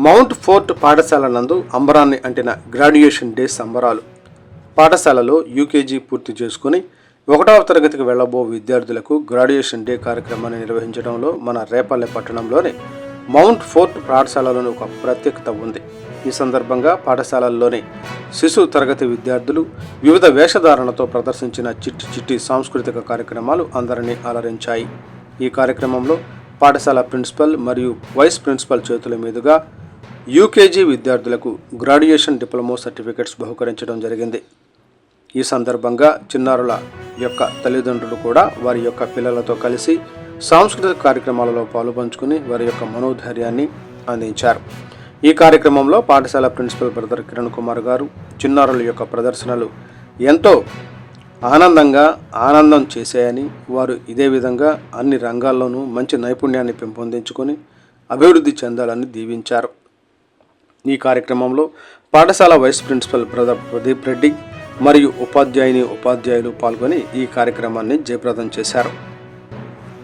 Mount fort పాఠశాల నందు అంబరాన్ని అంటిన graduation day సంబరాలు. పాఠశాలలో యూకేజీ పూర్తి చేసుకుని 1వ తరగతికి వెళ్లబో విద్యార్థులకు గ్రాడ్యుయేషన్ డే కార్యక్రమాన్ని నిర్వహించడంలో మన రేపల్లె పట్టణంలోని మౌంట్ ఫోర్ట్ పాఠశాలలోని ఒక ప్రత్యేకత ఉంది. ఈ సందర్భంగా పాఠశాలల్లోని శిశు తరగతి విద్యార్థులు వివిధ వేషధారణతో ప్రదర్శించిన చిట్టి సాంస్కృతిక కార్యక్రమాలు అందరినీ అలరించాయి. ఈ కార్యక్రమంలో పాఠశాల ప్రిన్సిపల్ మరియు వైస్ ప్రిన్సిపల్ చేతుల మీదుగా యూకేజీ విద్యార్థులకు గ్రాడ్యుయేషన్ డిప్లొమా సర్టిఫికెట్స్ బహుకరించడం జరిగింది. ఈ సందర్భంగా చిన్నారుల యొక్క తల్లిదండ్రులు కూడా వారి యొక్క పిల్లలతో కలిసి సాంస్కృతిక కార్యక్రమాలలో పాలుపంచుకుని వారి యొక్క మనోధైర్యాన్ని అందించారు. ఈ కార్యక్రమంలో పాఠశాల ప్రిన్సిపల్ బ్రదర్ కిరణ్ కుమార్ గారు చిన్నారుల యొక్క ప్రదర్శనలు ఎంతో ఆనందం చేశాయని, వారు ఇదే విధంగా అన్ని రంగాల్లోనూ మంచి నైపుణ్యాన్ని పెంపొందించుకొని అభివృద్ధి చెందాలని దీవించారు. ఈ కార్యక్రమంలో పాఠశాల vice principal brother Pradeep Reddy మరియు ఉపాధ్యాయులు పాల్గొని ఈ కార్యక్రమాన్ని జయప్రదం చేశారు.